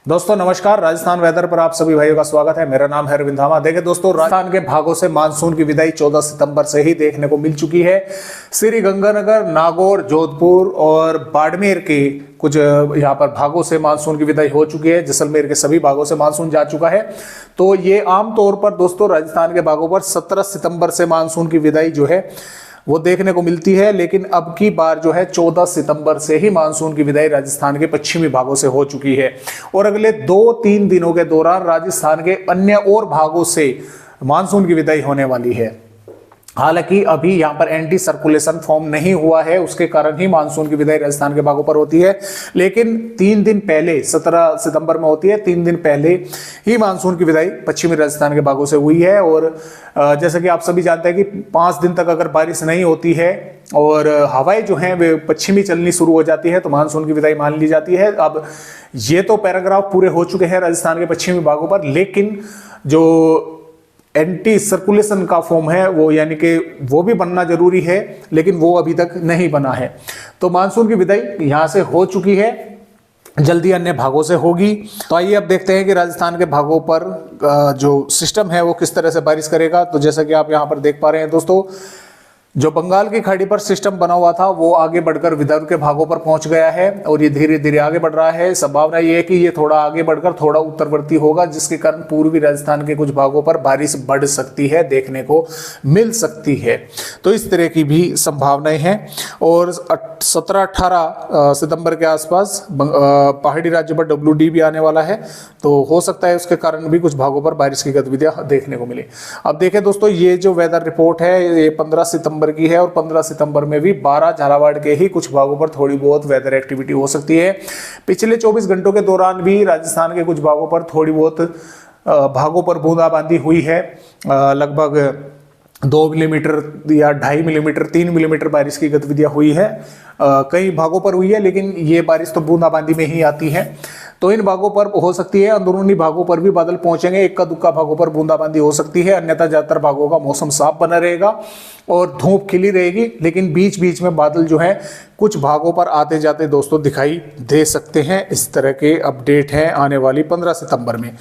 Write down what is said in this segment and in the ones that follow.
दोस्तों नमस्कार, राजस्थान वेदर पर आप सभी भाइयों का स्वागत है। मेरा नाम है अरविंद धामा। देखिए दोस्तों, राजस्थान के भागों से मानसून की विदाई 14 सितंबर से ही देखने को मिल चुकी है। श्री गंगानगर, नागौर, जोधपुर और बाड़मेर के कुछ यहाँ पर भागों से मानसून की विदाई हो चुकी है। जैसलमेर के सभी भागों से मानसून जा चुका है। तो ये आमतौर पर दोस्तों राजस्थान के भागों पर 17 सितंबर से मानसून की विदाई जो है वो देखने को मिलती है, लेकिन अब की बार जो है 14 सितंबर से ही मानसून की विदाई राजस्थान के पश्चिमी भागों से हो चुकी है और अगले 2-3 दिनों के दौरान राजस्थान के अन्य और भागों से मानसून की विदाई होने वाली है। हालांकि अभी यहाँ पर एंटी सर्कुलेशन फॉर्म नहीं हुआ है, उसके कारण ही मानसून की विदाई राजस्थान के भागों पर होती है। लेकिन 3 दिन पहले 17 सितंबर में होती है, 3 दिन पहले ही मानसून की विदाई पश्चिमी राजस्थान के भागों से हुई है। और जैसा कि आप सभी जानते हैं कि 5 दिन तक अगर बारिश नहीं होती है और हवाएं जो हैं वे पश्चिमी चलनी शुरू हो जाती है तो मानसून की विदाई मान ली जाती है। अब ये तो पैराग्राफ पूरे हो चुके हैं राजस्थान के पश्चिमी भागों पर, लेकिन जो एंटी सर्कुलेशन का फॉर्म है वो यानी कि वो भी बनना जरूरी है, लेकिन वो अभी तक नहीं बना है। तो मानसून की विदाई यहाँ से हो चुकी है, जल्दी अन्य भागों से होगी। तो आइए अब देखते हैं कि राजस्थान के भागों पर जो सिस्टम है वो किस तरह से बारिश करेगा। तो जैसा कि आप यहाँ पर देख पा रहे हैं दोस्तों, जो बंगाल की खाड़ी पर सिस्टम बना हुआ था वो आगे बढ़कर विदर्भ के भागों पर पहुंच गया है और ये धीरे धीरे आगे बढ़ रहा है। संभावना ये है कि ये थोड़ा आगे बढ़कर थोड़ा उत्तरवर्ती होगा, जिसके कारण पूर्वी राजस्थान के कुछ भागों पर बारिश बढ़ सकती है, देखने को मिल सकती है। तो इस तरह की भी संभावनाएं हैं। और 17-18 सितंबर के आसपास पहाड़ी राज्य पर WD भी आने वाला है, तो हो सकता है उसके कारण भी कुछ भागों पर बारिश की गतिविधियां देखने को मिले। अब देखें दोस्तों, ये जो वेदर रिपोर्ट है ये 15 सितंबर की है और 15 सितंबर में भी 12 झालावाड़ के ही कुछ भागों पर थोड़ी बहुत वेदर एक्टिविटी हो सकती है। पिछले 24 घंटों के दौरान भी राजस्थान के कुछ भागों पर थोड़ी बहुत भागों पर बूंदाबांदी हुई है। लगभग 2 मिलीमीटर या 2.5 मिलीमीटर 3 मिलीमीटर बारिश की गतिविधियां हुई है। कई भागों पर हुई है, लेकिन ये बारिश तो बूंदाबांदी में ही आती है। तो इन भागों पर हो सकती है, अंदरूनी भागों पर भी बादल पहुंचेंगे, इक्का दुक्का भागों पर बूंदाबांदी हो सकती है। अन्यथा ज्यादातर भागों का मौसम साफ बना रहेगा और धूप खिली रहेगी, लेकिन बीच बीच में बादल जो है कुछ भागों पर आते जाते दोस्तों दिखाई दे सकते हैं। इस तरह के अपडेट हैं आने वाली 15 सितंबर में।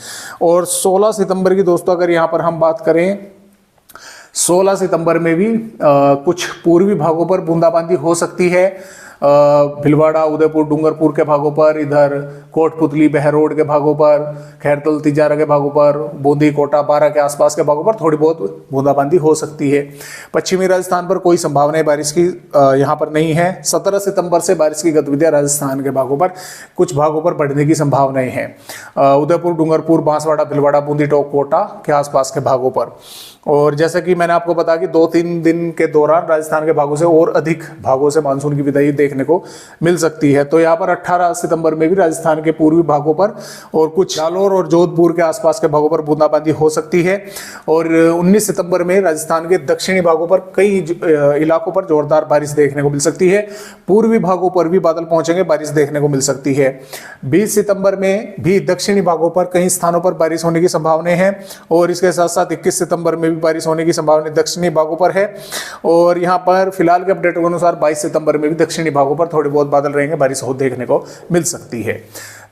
और 16 सितंबर की दोस्तों अगर यहाँ पर हम बात करें, 16 सितंबर में भी कुछ पूर्वी भागों पर बूंदाबांदी हो सकती है। भीलवाड़ा, उदयपुर, डूंगरपुर के भागों पर, इधर कोटपुतली, बहरोड के भागों पर, खैरतल, तिजारा के भागों पर, बूंदी, कोटा, बारा के आसपास के भागों पर थोड़ी बहुत बूंदाबांदी हो सकती है। पश्चिमी राजस्थान पर कोई संभावना बारिश की यहाँ पर नहीं है। 17 सितंबर से बारिश की गतिविधियां राजस्थान के भागों पर कुछ भागों पर बढ़ने की संभावनाएं हैं। उदयपुर, डूंगरपुर, बांसवाड़ा, भीलवाड़ा, बूंदी, टोंक, कोटा के आसपास के भागों पर। और जैसा कि मैंने आपको बताया कि 2-3 दिन के दौरान राजस्थान के भागों से और अधिक भागों से मानसून की विदाई देखने को मिल सकती है। तो यहाँ पर 18 सितंबर में भी राजस्थान के पूर्वी भागों पर और कुछ जालौर और जोधपुर के आसपास के भागों पर बूंदाबांदी हो सकती है। और 19 सितंबर में राजस्थान के दक्षिणी भागों पर कई इलाकों पर जोरदार बारिश देखने को मिल सकती है। पूर्वी भागों पर भी बादल पहुंचेंगे, बारिश देखने को मिल सकती है। 20 सितंबर में भी दक्षिणी भागों पर कई स्थानों पर बारिश होने की संभावना है और इसके साथ साथ 21 सितंबर में बारिश होने की संभावना दक्षिणी भागों पर है। और यहाँ पर फिलहाल के अपडेट के अनुसार 22 सितंबर में भी दक्षिणी भागों पर थोड़ी बहुत बादल रहेंगे, बारिश हो देखने को मिल सकती है।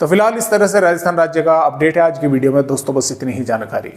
तो फिलहाल इस तरह से राजस्थान राज्य का अपडेट है आज की वीडियो में दोस्तों, बस इतनी ही जानकारी।